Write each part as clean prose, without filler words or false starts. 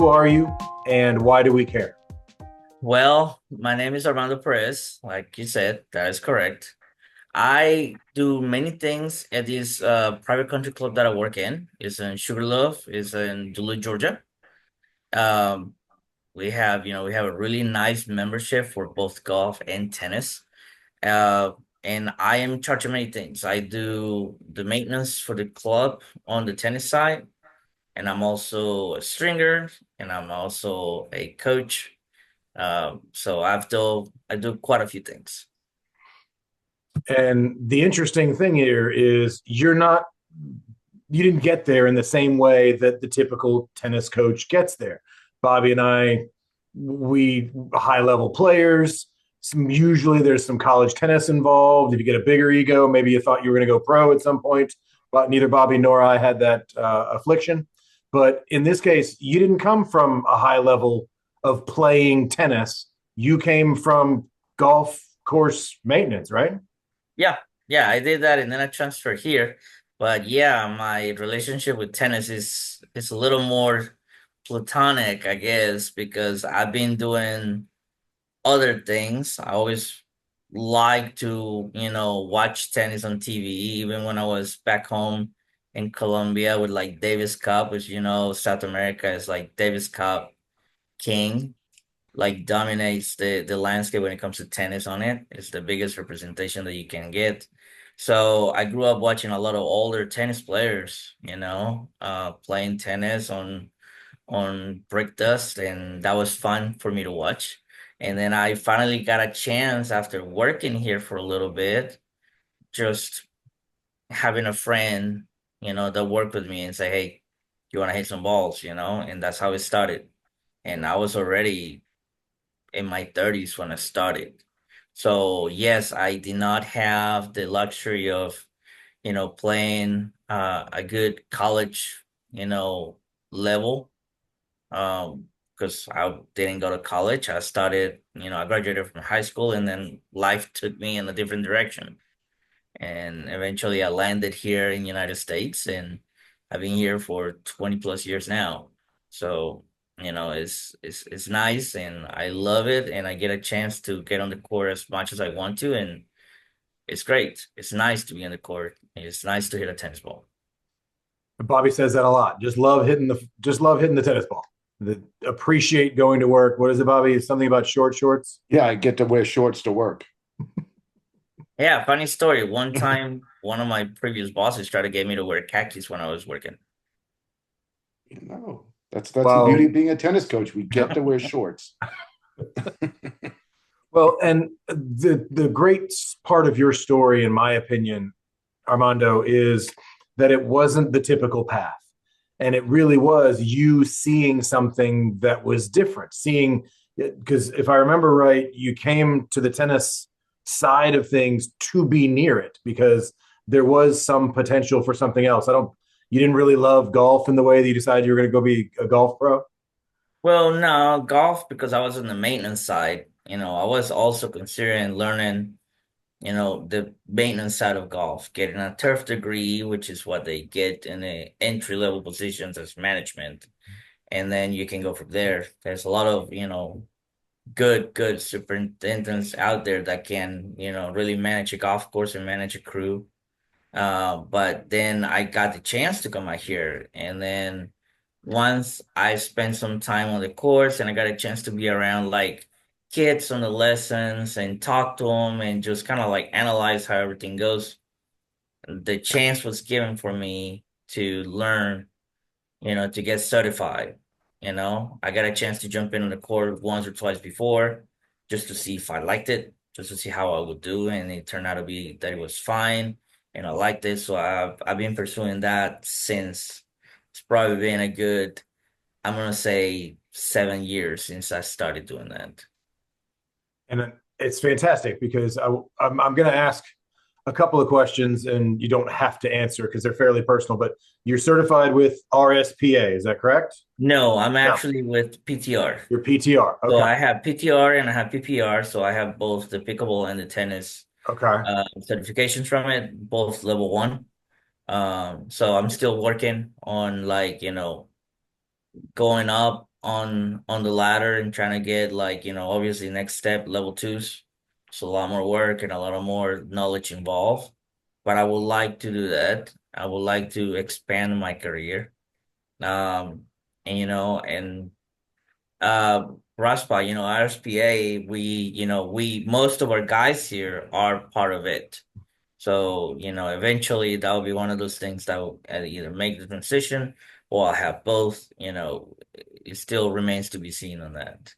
Who are you and why do we care? Well, my name is Armando Perez. Like you said, that is correct. I do many things at this private country club that I work in. It's in Sugarloaf. It's in Duluth, Georgia. Um, we have a really nice membership for both golf and tennis. Uh, and I am in charge of many things. I do the maintenance for the club on the tennis side, and I'm also a stringer, and I'm also a coach. So I do quite a few things. And the interesting thing here is you didn't get there in the same way that the typical tennis coach gets there. Bobby and I, we high level players. Usually there's some college tennis involved. If you get a bigger ego, maybe you thought you were going to go pro at some point, but neither Bobby nor I had that affliction. But in this case, you didn't come from a high level of playing tennis. You came from golf course maintenance, right? Yeah, yeah, I did that and then I transferred here. But yeah, my relationship with tennis is a little more platonic, I guess, because I've been doing other things. I always like to, watch tennis on TV, even when I was back home in Colombia with like Davis Cup, which South America is like Davis Cup king. Like dominates the landscape when it comes to tennis on it. It's the biggest representation that you can get. So I grew up watching a lot of older tennis players, playing tennis on brick dust, and that was fun for me to watch. And then I finally got a chance after working here for a little bit, just having a friend, that worked with me and say, "Hey, you want to hit some balls?" And that's how it started. And I was already in my 30s when I started. So yes, I did not have the luxury of, playing a good college, level. Because I didn't go to college. I graduated from high school and then life took me in a different direction. And eventually I landed here in the United States and I've been here for 20 plus years now. So, it's nice and I love it and I get a chance to get on the court as much as I want to and it's great. It's nice to be on the court. It's nice to hit a tennis ball. Bobby says that a lot. Just love hitting the tennis ball. Appreciate going to work. What is it, Bobby? Something about short shorts. Yeah, I get to wear shorts to work. Yeah, funny story. One time, one of my previous bosses tried to get me to wear khakis when I was working. No, that's the beauty Well, of being a tennis coach. We get to wear shorts. well, and the great part of your story, in my opinion, Armando, is that it wasn't the typical path. And it really was you seeing something that was different, seeing, because if I remember right, you came to the tennis side of things to be near it because there was some potential for something else. You didn't really love golf in the way that you decided you were going to go be a golf pro. Well, no, golf because I was on the maintenance side. I was also considering learning, the maintenance side of golf, getting a turf degree, which is what they get in the entry level positions as management. And then you can go from there. There's a lot of, good superintendents out there that can, really manage a golf course and manage a crew. But then I got the chance to come out here. And then once I spent some time on the course and I got a chance to be around like kids on the lessons and talk to them and just kind of like analyze how everything goes, the chance was given for me to learn, to get certified. I got a chance to jump in on the court once or twice before just to see if I liked it, just to see how I would do. And it turned out to be that it was fine and I liked it. So I've been pursuing that since it's probably been a good, I'm gonna say 7 years since I started doing that. And it's fantastic because I'm going to ask a couple of questions and you don't have to answer because they're fairly personal, but you're certified with RSPA. Is that correct? No, I'm No, actually with PTR. you're PTR. So Okay. I have PTR and I have PPR. So I have both the pickleball and the tennis Okay. certifications from it, both level one. So I'm still working on like, going up on the ladder and trying to get like, obviously next step level twos. It's a lot more work and a lot of more knowledge involved. But I would like to do that. I would like to expand my career. Um, and uh RASPA, RSPA, we most of our guys here are part of it. So, eventually that will be one of those things that will either make the transition or I'll have both. It still remains to be seen on that.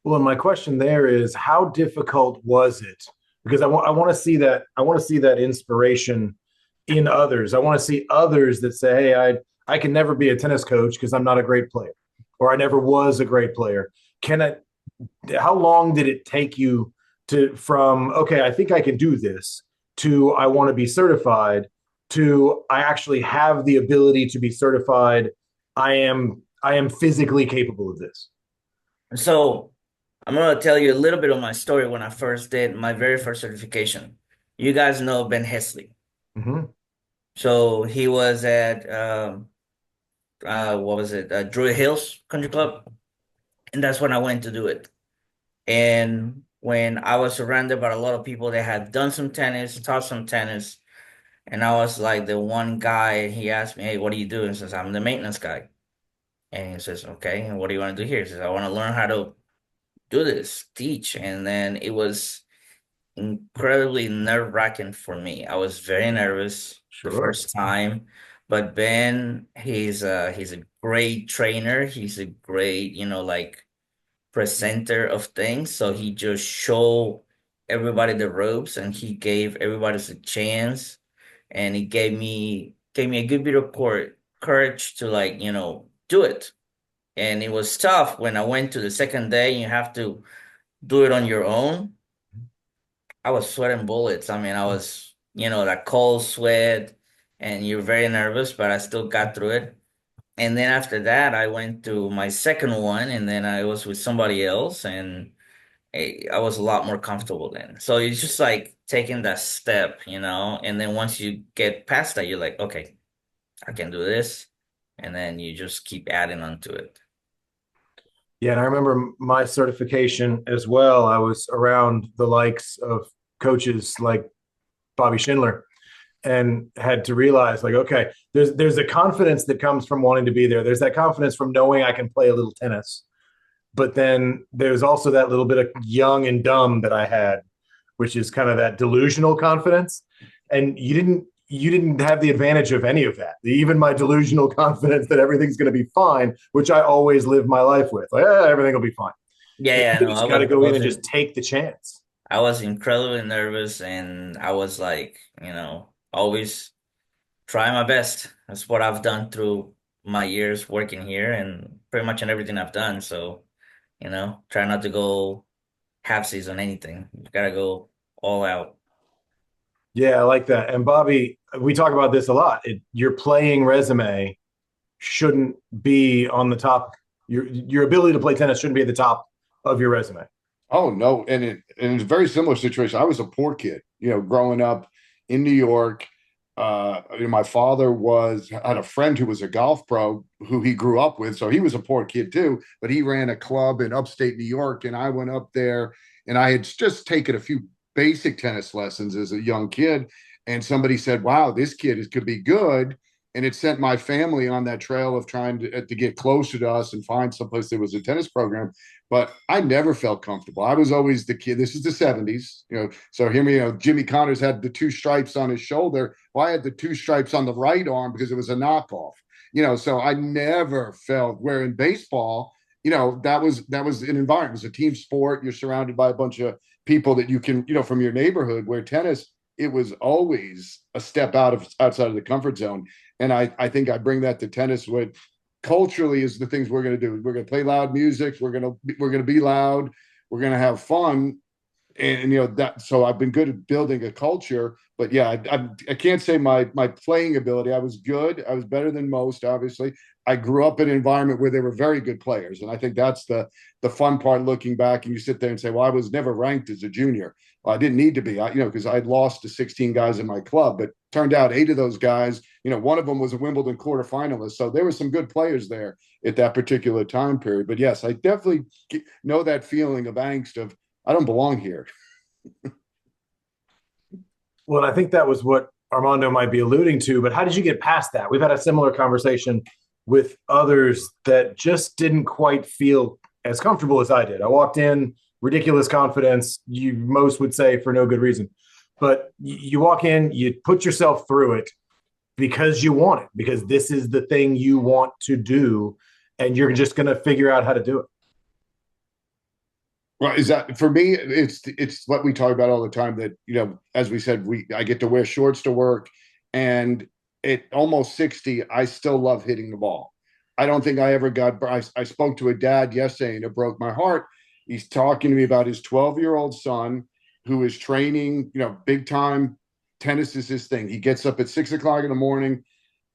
Well, and my question there is, how difficult was it? Because I want to see that, I want to see that inspiration in others. I want to see others that say, hey, I can never be a tennis coach because I'm not a great player, or I never was a great player. Can I, how long did it take you to, from, okay, I think I can do this, to I want to be certified, to I actually have the ability to be certified. I am physically capable of this. So I'm gonna tell you a little bit of my story when I first did my very first certification. You guys know Ben Hesley. Mm-hmm. So he was at what was it? Druid Hills Country Club, and that's when I went to do it. And when I was surrounded by a lot of people that had done some tennis, taught some tennis, and I was like the one guy, and he asked me, "Hey, what do you do?" And says, "I'm the maintenance guy." And he says, "Okay, and what do you want to do here?" He says, "I want to learn how to do this, teach." And then it was incredibly nerve-wracking for me. I was very nervous the Sure. first time, but Ben, he's a great trainer. He's a great, like presenter of things. So he just showed everybody the ropes and he gave everybody a chance. And he gave me a good bit of courage to like, do it. And it was tough when I went to the second day and you have to do it on your own. I was sweating bullets. I mean, I was, that cold sweat and you're very nervous, but I still got through it. And then after that, I went to my second one and then I was with somebody else and I was a lot more comfortable then. So it's just like taking that step, and then once you get past that, you're like, okay, I can do this. And then you just keep adding on to it. Yeah, and I remember my certification as well. I was around the likes of coaches like Bobby Schindler and had to realize like, okay, there's a confidence that comes from wanting to be there. There's that confidence from knowing I can play a little tennis. But then there's also that little bit of young and dumb that I had, which is kind of that delusional confidence. And you didn't have the advantage of any of that. Even my delusional confidence that everything's going to be fine, which I always live my life with, like everything will be fine. Yeah, And yeah, you no, just got to go in and just take the chance. I was incredibly nervous and I was like, always try my best. That's what I've done through my years working here and pretty much in everything I've done. So, try not to go halfsies on anything. You gotta go all out. Yeah, I like that. And Bobby, we talk about this a lot. Your playing resume shouldn't be on the top. Your ability to play tennis shouldn't be at the top of your resume. Oh no, and it's a very similar situation. I was a poor kid, growing up in New York. My father had a friend who was a golf pro who he grew up with, so he was a poor kid too. But he ran a club in upstate New York, and I went up there, and I had just taken a few basic tennis lessons as a young kid, and somebody said, "Wow, this could be good." And it sent my family on that trail of trying to get closer to us and find someplace there was a tennis program. But I never felt comfortable. I was always the kid. This is the 70s, So hear me, Jimmy Connors had the two stripes on his shoulder. Well, I had the two stripes on the right arm because it was a knockoff. So I never felt where in baseball, that was an environment. It was a team sport. You're surrounded by a bunch of people that you can, from your neighborhood, where tennis, it was always a step outside of the comfort zone. And I think I bring that to tennis with culturally is the things we're going to do. We're going to play loud music. We're going to be loud. We're going to have fun. and that, so I've been good at building a culture. But yeah, I can't say my playing ability. I was good. I was better than most, obviously. I grew up in an environment where they were very good players, and I think that's the fun part looking back. And you sit there and say, well, I was never ranked as a junior. Well, I didn't need to be, because I'd lost to 16 guys in my club, but turned out 8 of those guys, one of them was a Wimbledon quarterfinalist. So there were some good players there at that particular time period. But yes, I definitely know that feeling of angst of I don't belong here. Well, I think that was what Armando might be alluding to, but how did you get past that? We've had a similar conversation with others that just didn't quite feel as comfortable as I did. I walked in, ridiculous confidence, you most would say for no good reason. But you walk in, you put yourself through it because you want it, because this is the thing you want to do, and you're just going to figure out how to do it. Well, is that for me? It's what we talk about all the time. That as we said, I get to wear shorts to work, and at almost 60, I still love hitting the ball. I don't think I ever got. I spoke to a dad yesterday, and it broke my heart. He's talking to me about his 12-year-old son who is training. Big time tennis is his thing. He gets up at 6 o'clock in the morning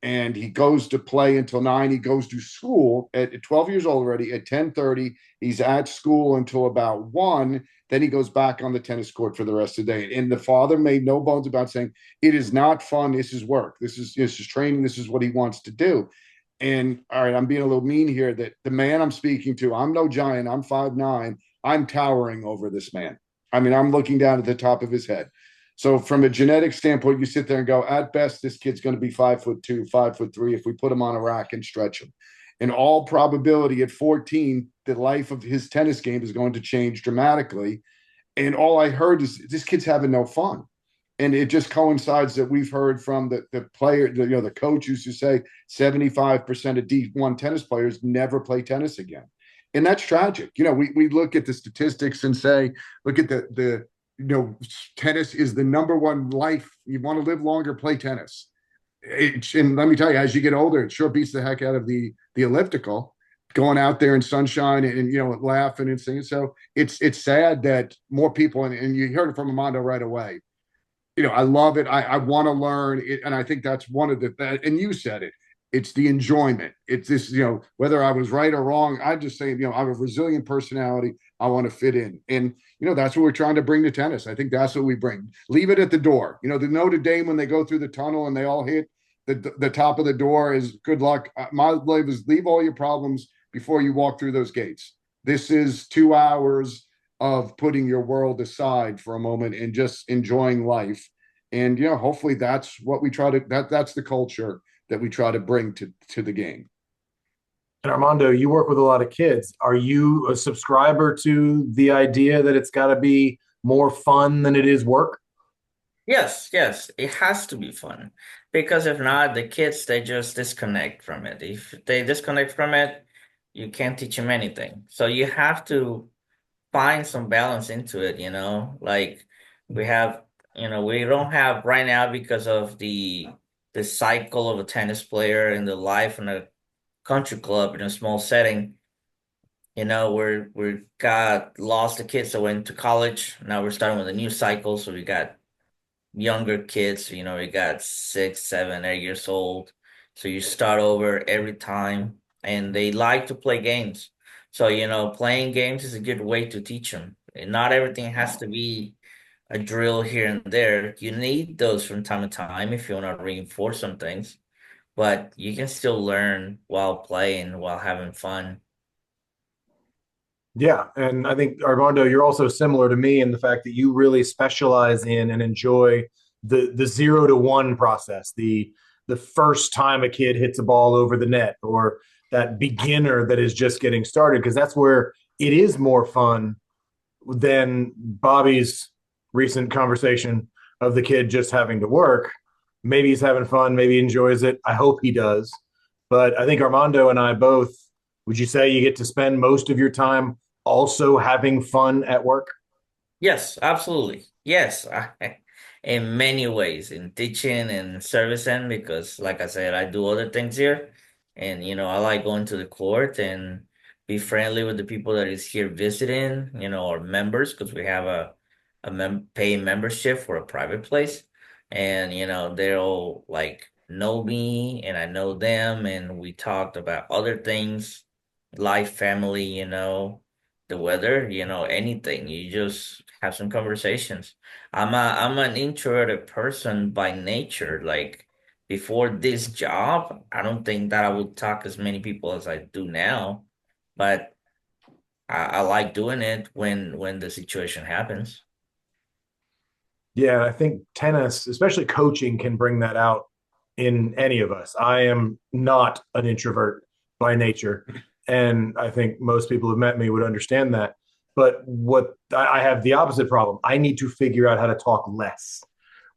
and he goes to play until 9. He goes to school at 12 years old already. At 10:30, he's at school until about 1. Then he goes back on the tennis court for the rest of the day. And the father made no bones about saying, it is not fun. This is work. This is training. This is what he wants to do. And all right, I'm being a little mean here, that the man I'm speaking to, I'm no giant. I'm 5'9". I'm towering over this man. I mean, I'm looking down at the top of his head. So from a genetic standpoint, you sit there and go, at best, this kid's going to be 5'2", 5'3", if we put him on a rack and stretch him. In all probability, at 14, the life of his tennis game is going to change dramatically. And all I heard is this kid's having no fun. And it just coincides that we've heard from the player, the coach used to say 75% of D1 tennis players never play tennis again. And that's tragic. We look at the statistics and say, look at the tennis is the number one life. You want to live longer, play tennis. And let me tell you, as you get older, it sure beats the heck out of the elliptical, going out there in sunshine and laughing and singing. So it's sad that more people, and you heard it from Armando right away. I love it. I want to learn it, and I think that's one of the. And you said it. It's the enjoyment. It's this, whether I was right or wrong. I just say, I have a resilient personality. I want to fit in, and that's what we're trying to bring to tennis. I think that's what we bring. Leave it at the door. The Notre Dame, when they go through the tunnel and they all hit the top of the door, is good luck. My life is leave all your problems before you walk through those gates. This is 2 hours of putting your world aside for a moment and just enjoying life. And hopefully that's what we try to. That's the culture that we try to bring to the game. And Armando, you work with a lot of kids. Are you a subscriber to the idea that it's got to be more fun than it is work? Yes, yes, it has to be fun because if not, the kids they just disconnect from it. If they disconnect from it, you can't teach them anything. So you have to find some balance into it, Like we have, we don't have right now because of the cycle of a tennis player and the life in a country club in a small setting. We're got lost the kids that went to college. Now we're starting with a new cycle, so we got younger kids, we got 6, 7, 8 years old. So you start over every time, and they like to play games. So, playing games is a good way to teach them. And not everything has to be a drill here and there. You need those from time to time if you want to reinforce some things, but you can still learn while playing, while having fun. Yeah, and I think Armando, you're also similar to me in the fact that you really specialize in and enjoy the 0 to 1 process, the first time a kid hits a ball over the net, or that beginner that is just getting started, because that's where it is more fun than Bobby's recent conversation of the kid just having to work. Maybe he's having fun, maybe he enjoys it. I hope he does. But I think Armando and I both, would you say you get to spend most of your time also having fun at work? Yes, absolutely. Yes, in many ways, in teaching and servicing, because like I said, I do other things here. And, I like going to the court and be friendly with the people that is here visiting, our members, because we have pay membership for a private place, and they'll like know me and I know them, and we talked about other things, life, family, the weather, anything. You just have some conversations. I'm an introverted person by nature. Like before this job, I don't think that I would talk as many people as I do now, but I like doing it when the situation happens. Yeah, I think tennis, especially coaching, can bring that out in any of us. I am not an introvert by nature, and I think most people who've met me would understand that. But what I have the opposite problem. I need to figure out how to talk less.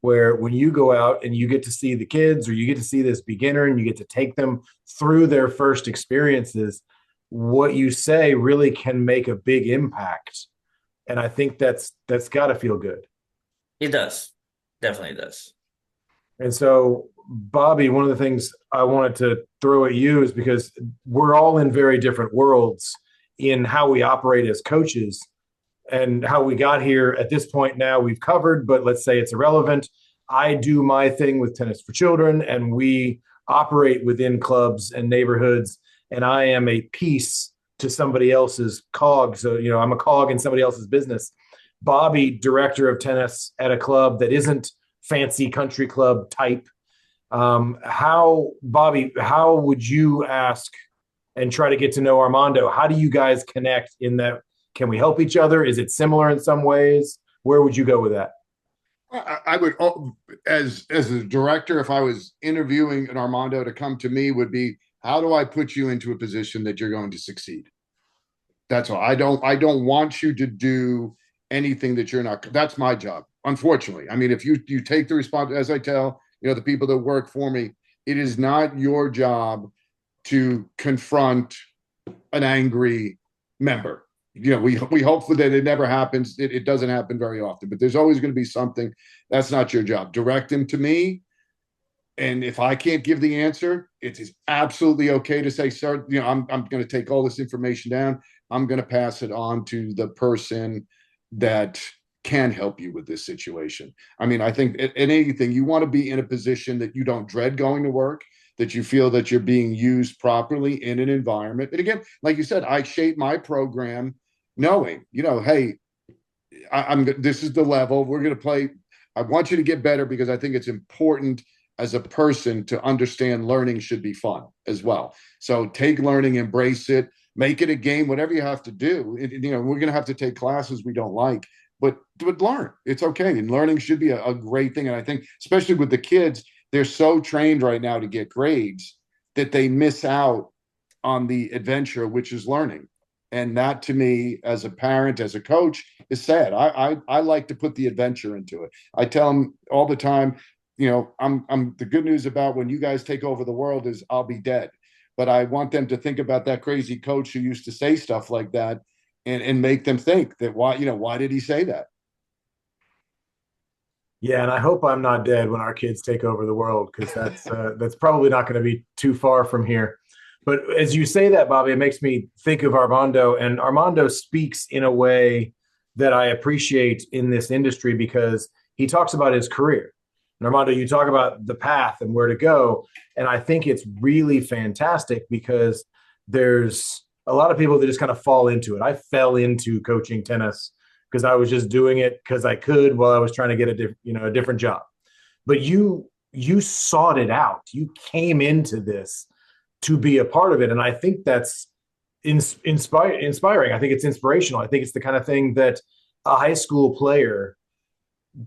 Where when you go out and you get to see the kids or you get to see this beginner and you get to take them through their first experiences, what you say really can make a big impact. And I think that's got to feel good. It does. Definitely does. And so, Bobby, one of the things I wanted to throw at you is because we're all in very different worlds in how we operate as coaches and how we got here at this point now we've covered, but let's say it's irrelevant. I do my thing with Tennis for Children, and we operate within clubs and neighborhoods, and I am a piece to somebody else's cog. So, I'm a cog in somebody else's business. Bobby, director of tennis at a club that isn't fancy country club type. Bobby, how would you ask and try to get to know Armando? How do you guys connect in that? Can we help each other? Is it similar in some ways? Where would you go with that? I would, as a director, if I was interviewing an Armando to come to me, would be, how do I put you into a position that you're going to succeed? That's all. I don't want you to do anything that you're not. That's my job, unfortunately. I mean, if you take the response, as I tell the people that work for me, it is not your job to confront an angry member. We hope that it never happens. It doesn't happen very often, but there's always going to be something. That's not your job. Direct them to me, and if I can't give the answer, it is absolutely okay to say, sir, I'm going to take all this information down. I'm going to pass it on to the person that can help you with this situation. I mean, I think in anything, you want to be in a position that you don't dread going to work, that you feel that you're being used properly in an environment. And again, like you said, I shape my program knowing, hey, this is the level we're going to play. I want you to get better because I think it's important as a person to understand learning should be fun as well. So take learning, embrace it, make it a game, whatever you have to do. We're going to have to take classes we don't like, but learn. It's okay. And learning should be a great thing. And I think, especially with the kids, they're so trained right now to get grades that they miss out on the adventure, which is learning. And that, to me, as a parent, as a coach, is sad. I like to put the adventure into it. I tell them all the time, I'm the good news about when you guys take over the world is I'll be dead. But I want them to think about that crazy coach who used to say stuff like that, and make them think that why did he say that? Yeah, and I hope I'm not dead when our kids take over the world, because that's probably not going to be too far from here. But as you say that, Bobby, it makes me think of Armando, and Armando speaks in a way that I appreciate in this industry because he talks about his career. And Armando, you talk about the path and where to go, and I think it's really fantastic because there's a lot of people that just kind of fall into it. I fell into coaching tennis because I was just doing it because I could while I was trying to get a different job. But you sought it out. You came into this to be a part of it, and I think that's inspiring. I think it's inspirational. I think it's the kind of thing that a high school player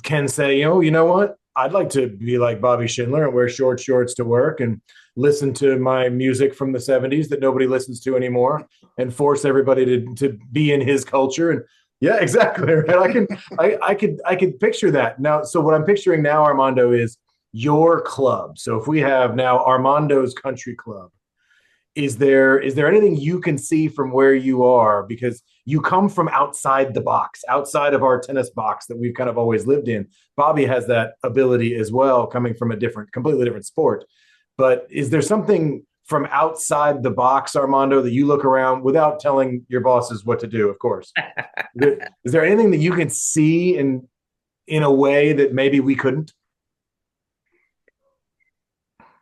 can say, you know what? I'd like to be like Bobby Schindler and wear short shorts to work and listen to my music from the 70s that nobody listens to anymore and force everybody to be in his culture. And yeah, exactly. Right. I can picture that now. So what I'm picturing now, Armando, is your club. So if we have now Armando's Country Club, is there anything you can see from where you are, because you come from outside the box, outside of our tennis box that we've kind of always lived in? Bobby has that ability as well, coming from a completely different sport. But is there something from outside the box, Armando, that you look around without telling your bosses what to do, of course? Is there anything that you can see in a way that maybe we couldn't?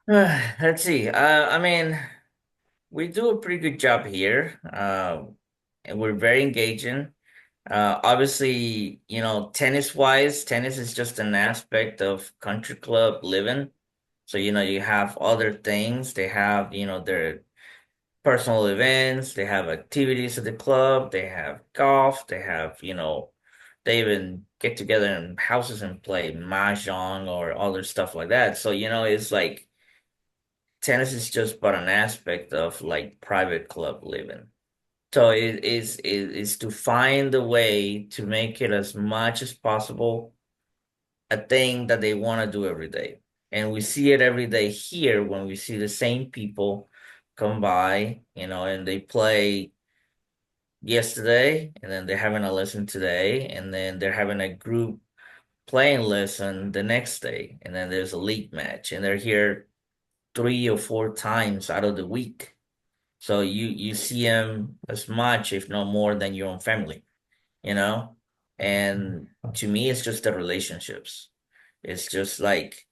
Let's see. I mean, we do a pretty good job here. And we're very engaging. Obviously, tennis wise, tennis is just an aspect of country club living. So, you have other things. They have, their personal events, they have activities at the club, they have golf, they have, they even get together in houses and play mahjong or other stuff like that. So, it's like tennis is just but an aspect of like private club living. So it is to find a way to make it as much as possible a thing that they want to do every day. And we see it every day here when we see the same people come by, and they play yesterday, and then they're having a lesson today, and then they're having a group playing lesson the next day, and then there's a league match, and they're here 3 or 4 times out of the week. So you see them as much, if not more, than your own family, you know? And to me, it's just the relationships. It's just like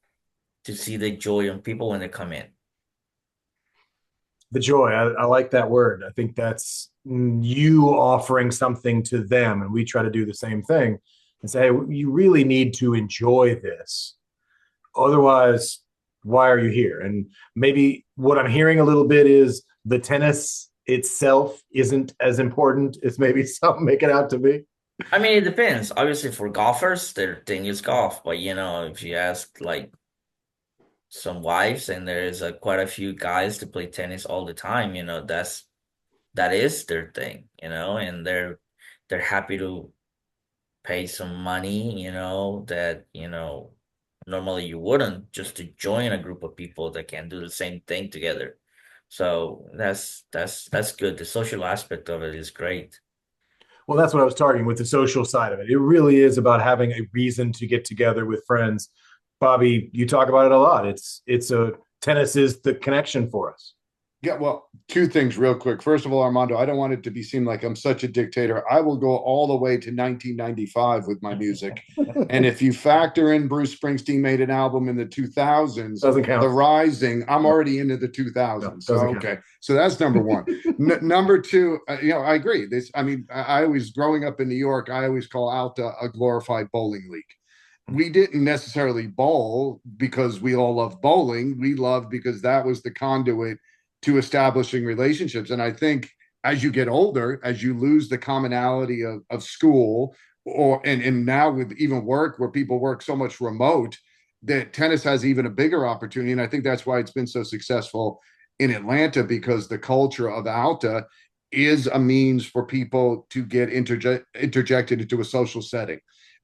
to see the joy on people when they come in. The joy. I like that word. I think that's you offering something to them. And we try to do the same thing and say, hey, you really need to enjoy this. Otherwise, why are you here? And maybe what I'm hearing a little bit is the tennis itself isn't as important as maybe some make it out to be. I mean, it depends. Obviously, for golfers, their thing is golf. But, if you ask like some wives, and there is quite a few guys to play tennis all the time, that is their thing, and they're happy to pay some money, that, normally you wouldn't, just to join a group of people that can do the same thing together. So that's good. The social aspect of it is great. Well, that's what I was targeting with the social side of it. It really is about having a reason to get together with friends. Bobby, you talk about it a lot. It's a tennis is the connection for us. Yeah, well, two things real quick. First of all, Armando, I don't want it to be seem like I'm such a dictator. I will go all the way to 1995 with my music. And if you factor in Bruce Springsteen made an album in the 2000s, Doesn't count. The Rising, I'm already into the No, 2000s. So, doesn't count. okay. So that's number one. Number two, I agree. I always, growing up in New York, I always call Alta a glorified bowling league. We didn't necessarily bowl because we all love bowling. We loved because that was the conduit to establishing relationships. And I think as you get older, as you lose the commonality of school and now with even work where people work so much remote, that tennis has even a bigger opportunity. And I think that's why it's been so successful in Atlanta, because the culture of Alta is a means for people to get interjected into a social setting.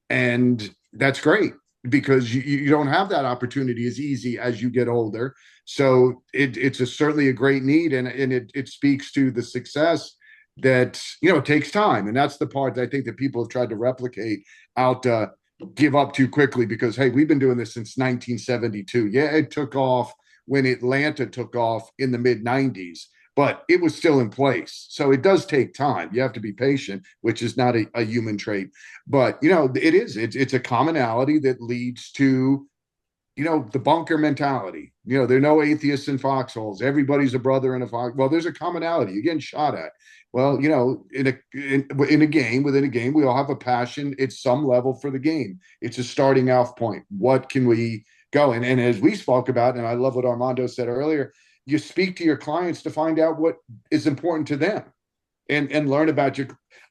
And that's great because you don't have that opportunity as easy as you get older. So it's certainly a great need, and it speaks to the success that it takes time, and that's the part that I think that people have tried to replicate out, give up too quickly because hey, we've been doing this since 1972. Yeah, it took off when Atlanta took off in the mid 90s, but it was still in place. So it does take time. You have to be patient, which is not a human trait, but it's a commonality that leads to the bunker mentality. There are no atheists in foxholes. Everybody's a brother in a fox. Well, there's a commonality. You're getting shot at. Well, in a game, within a game, we all have a passion at some level for the game. It's a starting off point. What can we go? And as we spoke about, and I love what Armando said earlier, you speak to your clients to find out what is important to them and learn about your.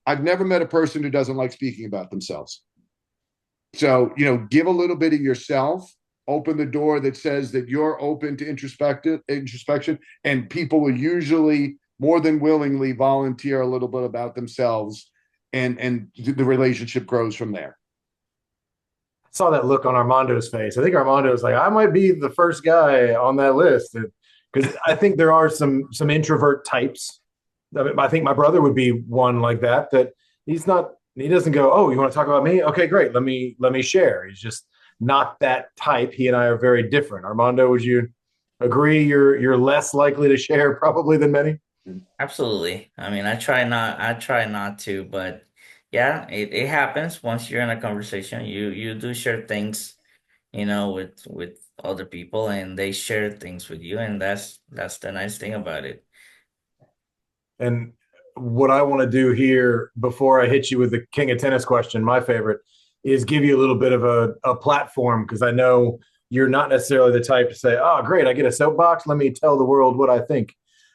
I've never met a person who doesn't like speaking about themselves. So, give a little bit of yourself, open the door that says that you're open to introspection, and people will usually more than willingly volunteer a little bit about themselves, and the relationship grows from there. I saw that look on Armando's face. I think Armando's like, I might be the first guy on that list because I think there are some introvert types. I think my brother would be one like that he's not. He doesn't go, oh, you want to talk about me? Okay, great. Let me share. He's just not that type. He and I are very different. Armando, would you Agree, you're less likely to share probably than many. Absolutely. I mean, I try not to, but yeah, it happens once you're in a conversation. You do share things, with other people and they share things with you, and that's the nice thing about it. And what I want to do here before I hit you with the king of tennis question, my favorite, is give you a little bit of a platform because I know you're not necessarily the type to say, oh, great, I get a soapbox. Let me tell the world what I think.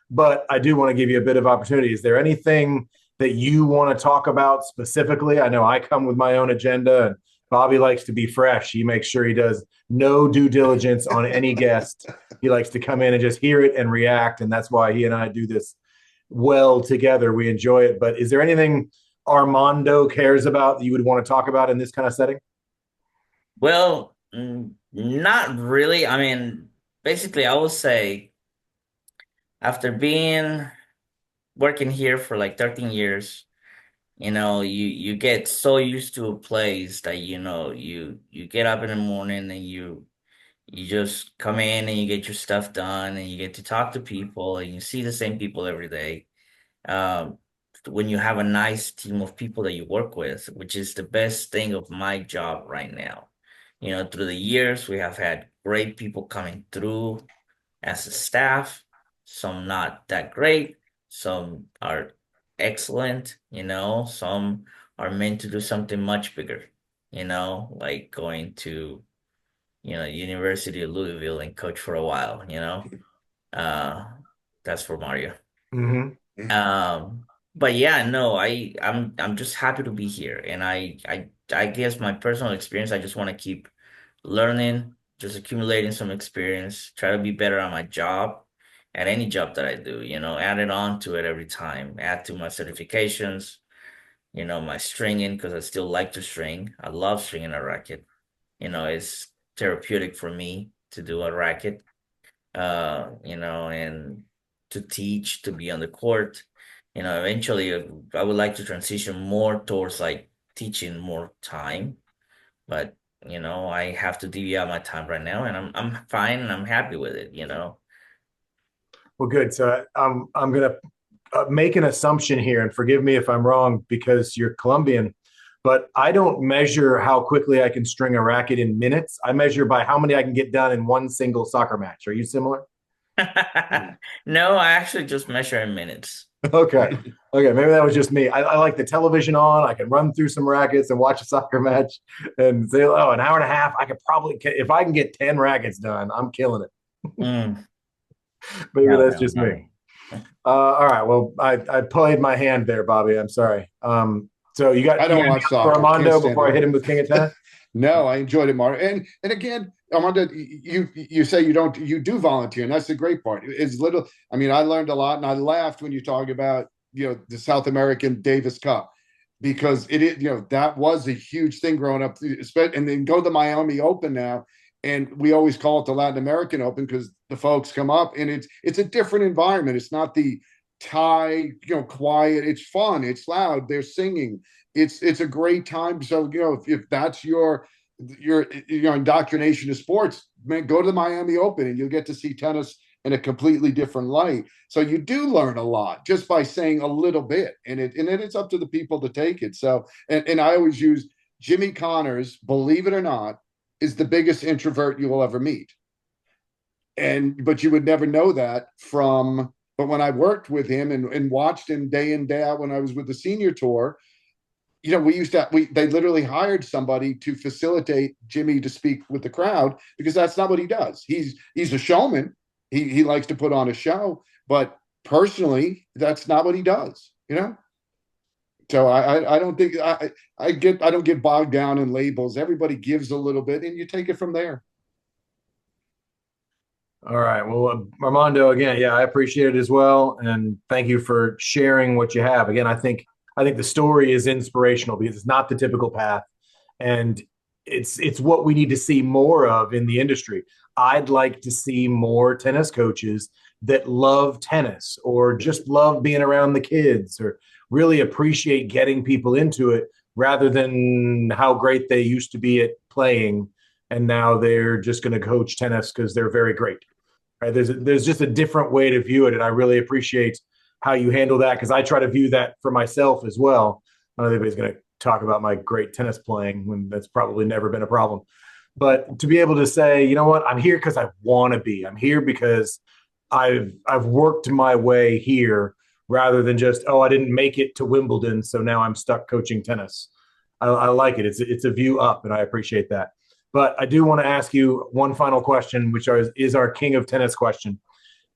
But I do want to give you a bit of opportunity. Is there anything that you want to talk about specifically? I know I come with my own agenda, and Bobby likes to be fresh. He makes sure he does no due diligence on any guest. He likes to come in and just hear it and react. And that's why he and I do this well together. We enjoy it. But is there anything Armando cares about that you would want to talk about in this kind of setting? Well, not really. I mean, basically, I will say after being working here for like 13 years, you get so used to a place that you get up in the morning and you just come in and you get your stuff done and you get to talk to people and you see the same people every day. Um, when you have a nice team of people that you work with, which is the best thing of my job right now. Through the years, we have had great people coming through as a staff, some not that great, some are excellent, some are meant to do something much bigger, like going to, University of Louisville and coach for a while. Uh, that's for Mario. Mm-hmm. Um, but yeah, no, I'm just happy to be here, and I guess my personal experience, I just want to keep learning, just accumulating some experience, try to be better at my job, at any job that I do, add it on to it every time, add to my certifications, my stringing, because I still like to string. I love stringing a racket. It's therapeutic for me to do a racket, and to teach, to be on the court. Eventually I would like to transition more towards like teaching more time, but I have to divvy out my time right now, and I'm fine and I'm happy with it. Well, good. So I'm going to make an assumption here, and forgive me if I'm wrong because you're Colombian, but I don't measure how quickly I can string a racket in minutes. I measure by how many I can get done in one single soccer match. Are you similar? No, I actually just measure in minutes. Okay. Okay. Maybe that was just me. I like the television on. I can run through some rackets and watch a soccer match and say, oh, an hour and a half. I could probably, if I can get 10 rackets done, I'm killing it. Mm, Maybe no, that's no, just me. no. All right. Well, I played my hand there, Bobby. I'm sorry. So I don't watch for soccer. Armando before I hit It. him with King of Tennis? No, I enjoyed it, Mark. And again, Armando, you say you do volunteer, and that's the great part. It's little. I mean, I learned a lot, and I laughed when you talk about the South American Davis Cup because that was a huge thing growing up, and then go to the Miami Open now, and we always call it the Latin American Open because the folks come up, and it's a different environment. It's not the Thai, quiet. It's fun. It's loud. They're singing. It's a great time. So if that's your indoctrination of sports, man, go to the Miami Open and you'll get to see tennis in a completely different light. So you do learn a lot just by saying a little bit, and it's up to the people to take it. So and I always use Jimmy Connors, believe it or not, is the biggest introvert you will ever meet. But you would never know that from. But when I worked with him and watched him day in, day out when I was with the senior tour, they literally hired somebody to facilitate Jimmy to speak with the crowd because that's not what he does. He's a showman. He likes to put on a show, but personally, that's not what he does. So I don't think I don't get bogged down in labels. Everybody gives a little bit, and you take it from there. All right. Well, Armando, again, yeah, I appreciate it as well, and thank you for sharing what you have. Again, I think the story is inspirational because it's not the typical path, and it's what we need to see more of in the industry. I'd like to see more tennis coaches that love tennis or just love being around the kids or really appreciate getting people into it rather than how great they used to be at playing and now they're just going to coach tennis because they're very great. Right? There's just a different way to view it, and I really appreciate how you handle that because I try to view that for myself as well. I don't know if anybody's going to talk about my great tennis playing when that's probably never been a problem, but to be able to say, you know what, I'm here because I want to be. I'm here because I've worked my way here rather than just, oh, I didn't make it to Wimbledon, so now I'm stuck coaching tennis. I like it. It's a view up, and I appreciate that. But I do want to ask you one final question, which is our king of tennis question.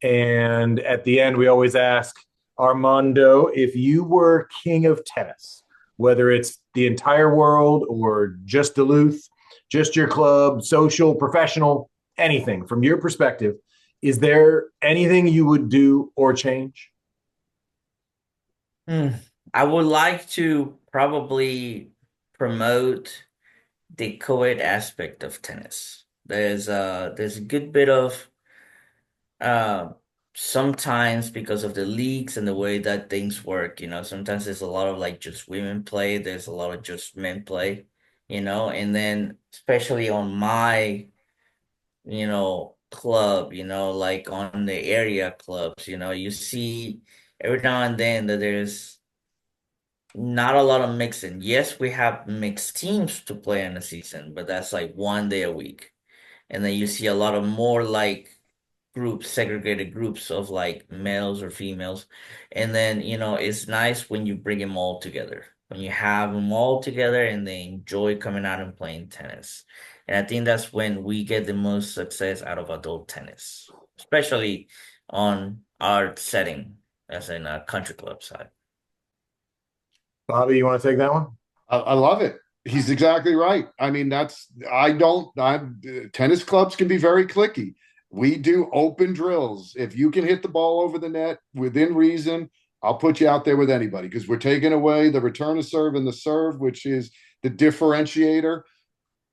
And at the end, we always ask Armando, if you were king of tennis, whether it's the entire world or just Duluth, just your club, social, professional, anything from your perspective, is there anything you would do or change? Hmm. I would like to probably promote the co-ed aspect of tennis. There's a good bit of uh sometimes because of the leagues and the way that things work, sometimes there's a lot of like just women play, there's a lot of just men play, and then especially on my, club, like on the area clubs, you see every now and then that there's not a lot of mixing. Yes, we have mixed teams to play in a season, but that's like 1 day a week. And then you see a lot of more like groups, segregated groups of like males or females. And then, it's nice when you bring them all together, when you have them all together and they enjoy coming out and playing tennis. And I think that's when we get the most success out of adult tennis, especially on our setting as in a country club side. Bobby, you want to take that one? I love it. He's exactly right. I mean, tennis clubs can be very clicky. We do open drills. If you can hit the ball over the net within reason, I'll put you out there with anybody because we're taking away the return of serve and the serve, which is the differentiator.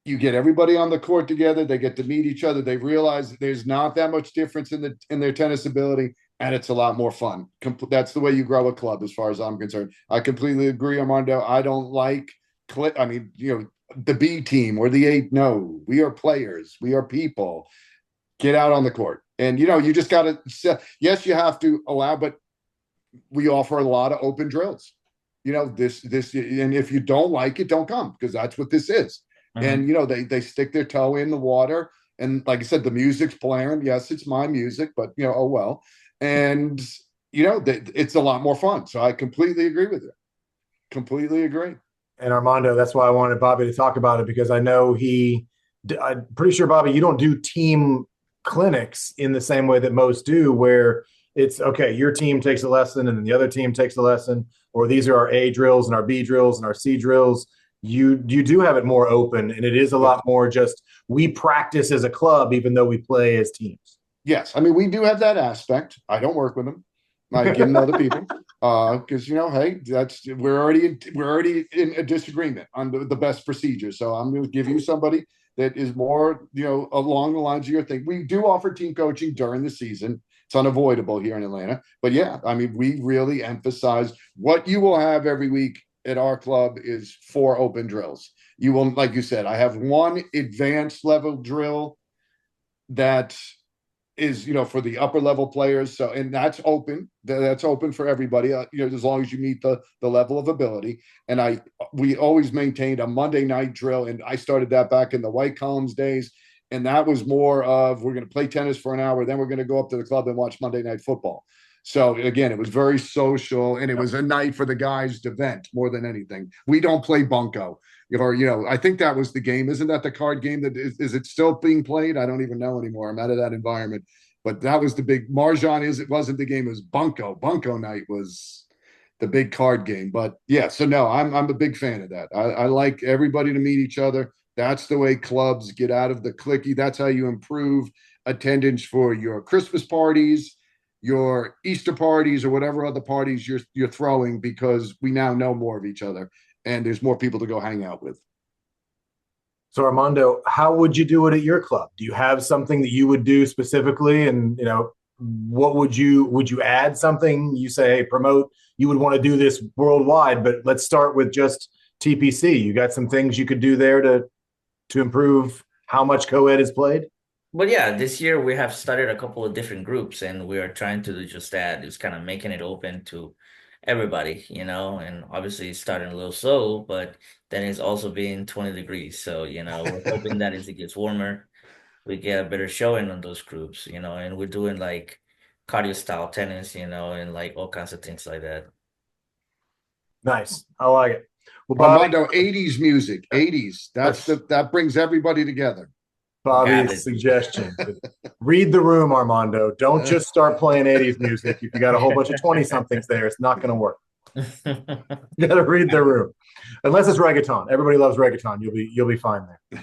You get everybody on the court together. They get to meet each other. They realize there's not that much difference in their tennis ability, and it's a lot more fun. That's the way you grow a club, as far as I'm concerned. I completely agree, Armando. I don't like. I mean, the B team or the eight. No, we are players. We are people. Get out on the court, and you just got to. Yes, you have to allow, but we offer a lot of open drills. This, and if you don't like it, don't come because that's what this is. And they stick their toe in the water, and like I said, the music's blaring. Yes, it's my music, but oh well. And it's a lot more fun. So I completely agree with you. Completely agree. And Armando, that's why I wanted Bobby to talk about it because I know I'm pretty sure, Bobby, you don't do team clinics in the same way that most do, where it's okay, your team takes a lesson and then the other team takes a lesson, or these are our A drills and our B drills and our C drills. You do have it more open, and it is a lot more just we practice as a club, even though we play as teams. Yes, I mean we do have that aspect. I don't work with them. I give them to other people because hey, we're already in a disagreement on the best procedure. So I'm going to give you somebody that is more along the lines of your thing. We do offer team coaching during the season. It's unavoidable here in Atlanta, but yeah, I mean we really emphasize what you will have every week at our club is 4 open drills. You will, like you said, I have 1 advanced level drill that is, for the upper level players. So, and that's open. That's open for everybody, as long as you meet the level of ability. And we always maintained a Monday night drill. And I started that back in the White Columns days. And that was more of, we're going to play tennis for an hour. Then we're going to go up to the club and watch Monday Night Football. So again, it was very social, and it was a night for the guys to vent more than anything. We don't play bunco, I think that was the game. Isn't that the card game that is it still being played? I don't even know anymore. I'm out of that environment, but that was the big Marjan. It wasn't the game. It was bunco. Bunco night was the big card game. But yeah, so no, I'm a big fan of that. I like everybody to meet each other. That's the way clubs get out of the clicky. That's how you improve attendance for your Christmas parties, your Easter parties, or whatever other parties you're throwing, because we now know more of each other and there's more people to go hang out with. So Armando, how would you do it at your club? Do you have something that you would do specifically? And what would you add something? You say, hey, promote, you would want to do this worldwide, but let's start with just TPC. You got some things you could do there to improve how much co-ed is played? But yeah, this year we have started a couple of different groups and we are trying to do just that. It's kind of making it open to everybody, and obviously it's starting a little slow, but then it's also being 20 degrees. So, we're hoping that as it gets warmer, we get a better showing on those groups, and we're doing like cardio style tennis, and like all kinds of things like that. Nice. I like it. Well, Bobby, Armando, 80s music, 80s. That brings everybody together. Bobby's suggestion. Read the room, Armando. Don't just start playing 80s music. If you got a whole bunch of 20-somethings there, it's not going to work. You got to read the room. Unless it's reggaeton. Everybody loves reggaeton. You'll be fine there.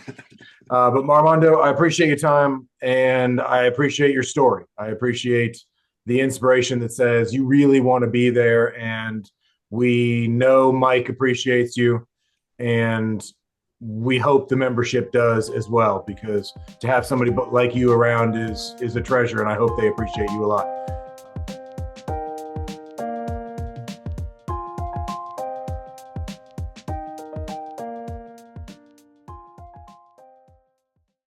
But Armando, I appreciate your time and I appreciate your story. I appreciate the inspiration that says you really want to be there, and we know Mike appreciates you, and we hope the membership does as well, because to have somebody like you around is a treasure, and I hope they appreciate you a lot.